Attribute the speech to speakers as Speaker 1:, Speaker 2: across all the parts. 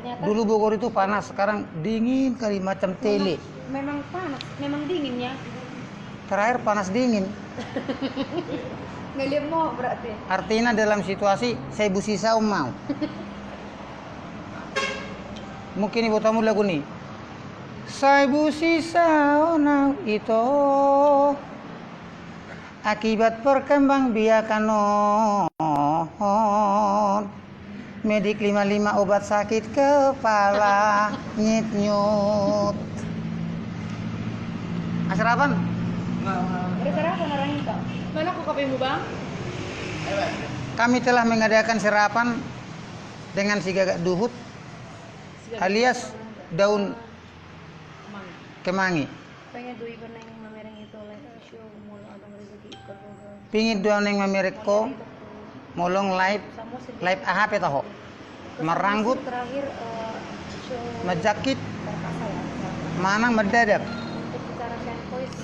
Speaker 1: Ternyata
Speaker 2: Dulu Bogor itu panas, sekarang dingin kali macam tele.
Speaker 1: memang panas, memang dinginnya.
Speaker 2: Terakhir panas dingin.
Speaker 1: Ngeliat mau berarti.
Speaker 2: Artinya dalam situasi saya busisa mau. Mungkin ibu tamu lagu nih. Saya busisa now itu akibat perkembang biakan non. Medik 55 obat sakit kepala nyit nyut. Sarapan?
Speaker 1: Ada sarapan orang itu. Mana kok kopimu bang?
Speaker 2: Kami telah mengadakan sarapan dengan si gagak duhut alias daun kemangi.
Speaker 1: Pengen dui beneng mamereng itu oleh show mulu abang rezeki ikut.
Speaker 2: Pingin doang yang memerek ko molong live ahap eta ho. Meranggut,
Speaker 1: terakhir show
Speaker 2: mejakit,
Speaker 1: terpaksa ya.
Speaker 2: manang mendadak.
Speaker 1: Untuk bicara fanboys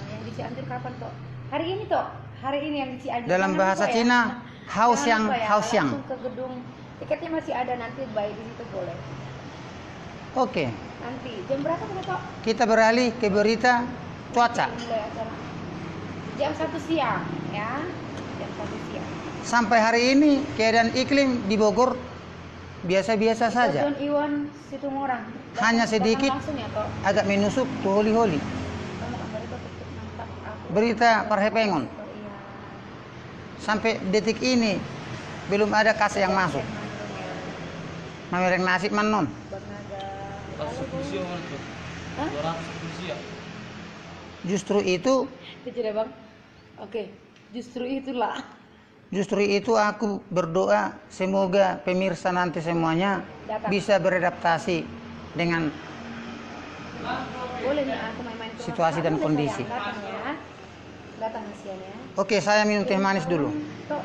Speaker 1: yang di Cianjur kapan toh? Hari ini toh. Hari ini yang di Cianjur.
Speaker 2: Dalam
Speaker 1: Jangan
Speaker 2: bahasa
Speaker 1: lupa
Speaker 2: Cina,
Speaker 1: ya.
Speaker 2: haus
Speaker 1: Jangan
Speaker 2: yang
Speaker 1: lupa ya,
Speaker 2: haus yang.
Speaker 1: langsung ke gedung. Tiketnya masih ada nanti baik di situ boleh.
Speaker 2: Oke,
Speaker 1: Nanti jam berapa kita toh?
Speaker 2: kita beralih ke berita cuaca.
Speaker 1: Mulai acara. Jam 1 siang ya. Jam 1 siang.
Speaker 2: Sampai hari ini keadaan iklim di Bogor biasa-biasa saja.
Speaker 1: John Iwan Situmorang.
Speaker 2: Hanya sedikit
Speaker 1: Langsung ya toh.
Speaker 2: agak menusuk ke holi-holi.
Speaker 1: Kamu gambar itu tutup nampak aku.
Speaker 2: Berita Parhepengon.
Speaker 1: Iya.
Speaker 2: Sampai detik ini belum ada kas yang masuk. Mamereng nasib manon.
Speaker 1: Bang Naga.
Speaker 3: Hah?
Speaker 2: Justru itu
Speaker 1: Kecil ya bang. Oke. Justru itu
Speaker 2: aku berdoa semoga pemirsa nanti semuanya
Speaker 1: Datang.
Speaker 2: bisa beradaptasi dengan
Speaker 1: boleh nih aku main-main ke rumah
Speaker 2: situasi
Speaker 1: Kakak,
Speaker 2: dan
Speaker 1: boleh
Speaker 2: kondisi.
Speaker 1: sayang. Datang ya. Datang kasihannya.
Speaker 2: Oke, saya minum teh manis dulu.
Speaker 1: Tok,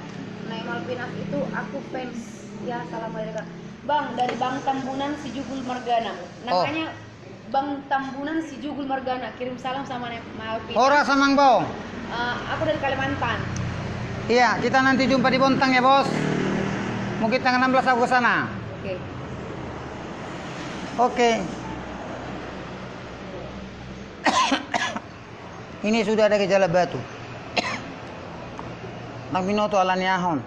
Speaker 1: Naimal Pinas itu aku fans. Ya, salam mereka. Bang, dari Bang Tambunan si Jugul Margana. Namanya Bang Tambunan si Jugul Margana. Kirim salam sama Naimal Pinas.
Speaker 2: Ora samang bau.
Speaker 1: Aku dari Kalimantan.
Speaker 2: Iya, kita nanti jumpa di Bontang ya, Bos. Mungkin tanggal 16 aku ke sana.
Speaker 1: Oke.
Speaker 2: Oke. Ini sudah ada gejala batu. Nang binoto alaniahon.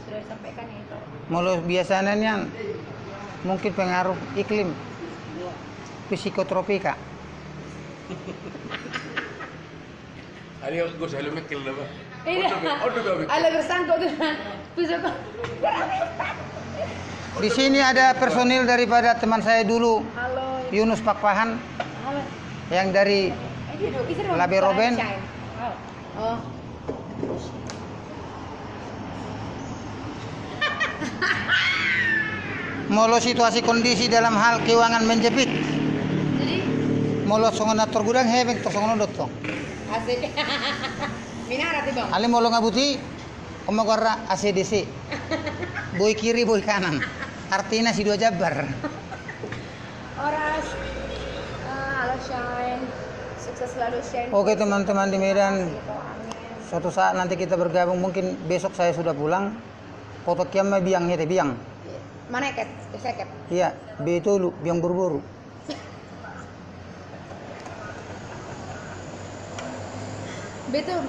Speaker 1: Sudah disampaikan ya itu.
Speaker 2: Mulus biasanya mungkin pengaruh iklim psikotropika.
Speaker 3: Ayo gue selalu mikir lah bang.
Speaker 1: Iya. Ala bersangkut dengan pusaka.
Speaker 2: Di sini ada personil daripada teman saya dulu,
Speaker 1: Halo.
Speaker 2: Yunus Pakpahan,
Speaker 1: Halo.
Speaker 2: yang dari Labe Roben.
Speaker 1: Oh.
Speaker 2: Molo situasi kondisi dalam hal keuangan menjepit.
Speaker 1: Jadi
Speaker 2: Molo songon atur gudang hebeng to songon dotong.
Speaker 1: asik. Minara ti bang.
Speaker 2: Ali molo ngabuti omagora ACDC. Boy kiri boy kanan. Artinya si dua jabar.
Speaker 1: Oras. Halo Shine. Sukses selalu Shine.
Speaker 2: Oke teman-teman di Medan,
Speaker 1: Gitu, amin.
Speaker 2: suatu saat nanti kita bergabung, mungkin besok saya sudah pulang. Foto kiamma biang hete biang.
Speaker 1: Mana ket? Seket.
Speaker 2: Iya, betul biang buru-buru.
Speaker 1: Betul,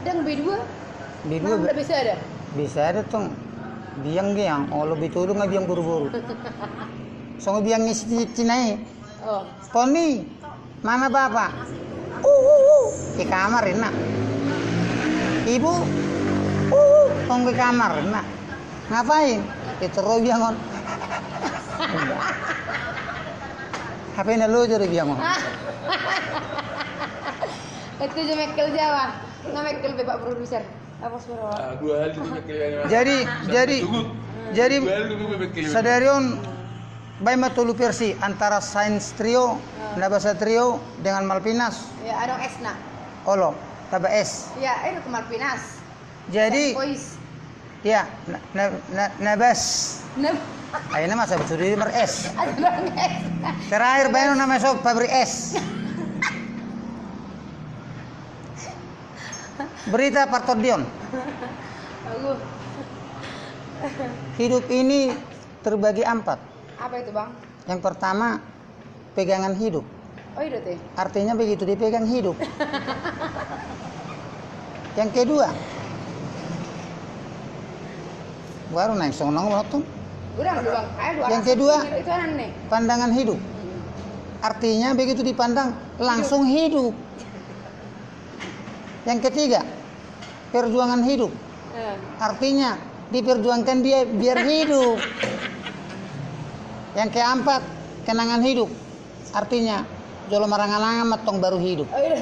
Speaker 1: dang B2.
Speaker 2: B2
Speaker 1: Mana udah bisa ada?
Speaker 2: bisa ada tong biang giang, oh lebih betul nggak biang buru-buru. Songo biang ngisi cinai.
Speaker 1: Oh.
Speaker 2: Tony, mana bapak? Di kamar enak. Ibu, tong di kamar enak. Ngapain? Itu roh biangon. HP na lo jadi biangon.
Speaker 1: Itu je mekel Jawa. Nggak mekel be Pak Produser. Apa suara?
Speaker 3: Dua hal itu mikir.
Speaker 2: Jadi sadarion baima tulu versi antara Sains Trio, Nabasa Trio dengan Malpinas.
Speaker 1: Ya, ada Esna.
Speaker 2: Olo, taba S.
Speaker 1: Ya, itu ke Malpinas.
Speaker 2: Jadi
Speaker 1: Voice.
Speaker 2: ya Nabas.
Speaker 1: Nah,
Speaker 2: Ayo nama saya betul di S.
Speaker 1: ada dong Esna.
Speaker 2: Terakhir bayi nama sob pabrik S. Berita Parto Dion.
Speaker 1: Aku.
Speaker 2: Hidup ini terbagi 4.
Speaker 1: Apa itu bang?
Speaker 2: Yang pertama, pegangan hidup.
Speaker 1: Oh itu teh.
Speaker 2: Artinya begitu dipegang hidup. Yang kedua, baru naik sonong nonton.
Speaker 1: Udah bang. Ayo dua.
Speaker 2: Yang kedua,
Speaker 1: itu aneh.
Speaker 2: pandangan hidup. Artinya begitu dipandang langsung hidup. Yang ketiga, perjuangan hidup. Artinya diperjuangkan dia biar hidup. Yang keempat, kenangan hidup. Artinya jolo marangalangan matong baru hidup.
Speaker 1: Oh iya.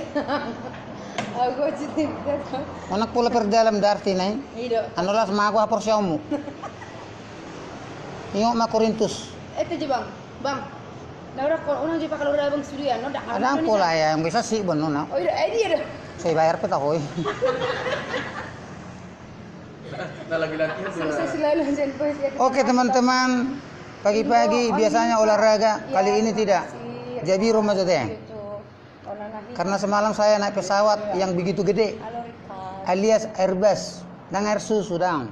Speaker 1: Aku citim.
Speaker 2: Anak pula perdalam darti nai.
Speaker 1: Hidup.
Speaker 2: Anulas mago hapor siamu. Ingok ma Korintus.
Speaker 1: Itu aja bang. Bang. Nah udah kalau unang juga kalau udah bang studio, no dah.
Speaker 2: Ada pula ya yang bisa sih benar na.
Speaker 1: Oh iya, ini dah.
Speaker 2: Saya bayar peta hoy.
Speaker 3: Nah lagi-lagi
Speaker 1: Selesai selalu jangan poes ya.
Speaker 2: Oke teman-teman, pagi-pagi biasanya olahraga, kali ini tidak. Jadi rumah saja. Karena semalam saya naik pesawat yang begitu gede,
Speaker 1: Halo Rika.
Speaker 2: alias Airbus, dan air susu dong.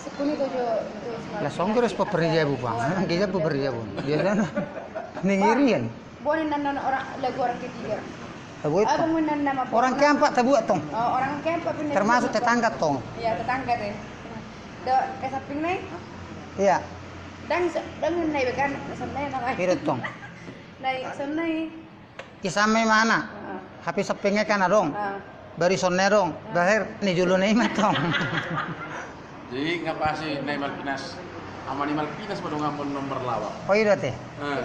Speaker 1: Sekuni tujuh itu semalam.
Speaker 2: Lah songkir harus peperja bu bang, kita peperja bu. Biasanya ningirian.
Speaker 1: Boleh nana orang lagu orang ketiga.
Speaker 2: Tabu itu.
Speaker 1: Abang menan nama
Speaker 2: Orang keempat tabu tong,
Speaker 1: Oh, orang kempa pindah.
Speaker 2: termasuk tetangga tong.
Speaker 1: Iya, tetangga deh. Do kesaping nih.
Speaker 2: Iya,
Speaker 1: Dan nai bekan sanai namanya.
Speaker 2: itu tong.
Speaker 1: Nai sanai.
Speaker 2: Kisame mana? HP sepingnya kan adong. Bari sonne dong. Bahir ni julu nih matong.
Speaker 3: Jadi ngapa sih Nay Malpinas? Amani Malpinas pada ngampun nomor lawak.
Speaker 2: Oh iya teh.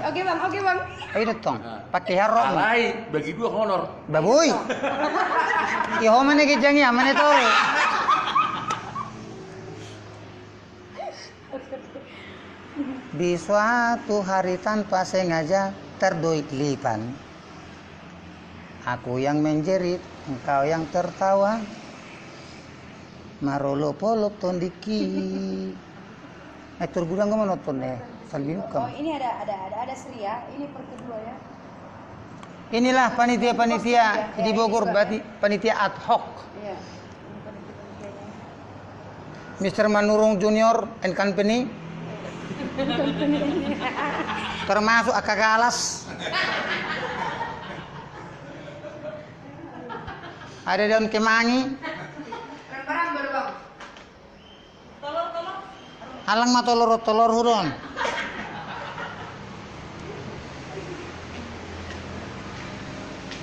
Speaker 1: Oke bang, oke bang.
Speaker 2: Oh iya tong. Pakai harok.
Speaker 3: Alai bagi dua honor.
Speaker 2: Baboy. Iho mana kijang ya mana to? Di suatu hari tanpa sengaja terdoiklipan. Aku yang menjerit, engkau yang tertawa. Marolo polop tondiki. Turgudang gue menonton ya. Salbinu
Speaker 1: Oh,
Speaker 2: kamu.
Speaker 1: ini ada Sri ya. Ini per kedua ya.
Speaker 2: Inilah panitia-panitia di Bogor, panitia ad hoc.
Speaker 1: Iya. Ini
Speaker 2: Mr. Manurung Junior and Company. Termasuk Aka Galas. Ada daun kemangi.
Speaker 1: barang baru bang.
Speaker 2: Alang mah telur hurun.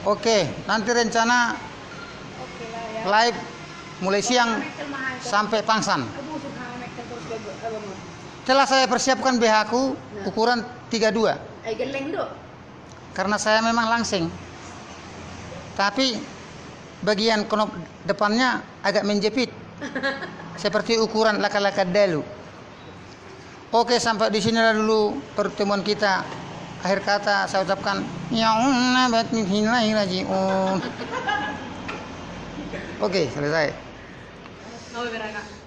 Speaker 2: Oke, nanti rencana
Speaker 1: Oke lah ya.
Speaker 2: live mulai siang sampai pangsan.
Speaker 1: Aduh, subhanallah, terus abang.
Speaker 2: Telah saya persiapkan BH ku ukuran 32
Speaker 1: Ay geleng do.
Speaker 2: karena saya memang langsing. Tapi bagian knop depannya agak menjepit. Seperti ukuran laka-laka dalu. Oke, sampai di sini dulu pertemuan kita. Akhir kata saya ucapkan ya'unna batnillahi raji'un. Oke, selesai.
Speaker 1: Oh, berangkat.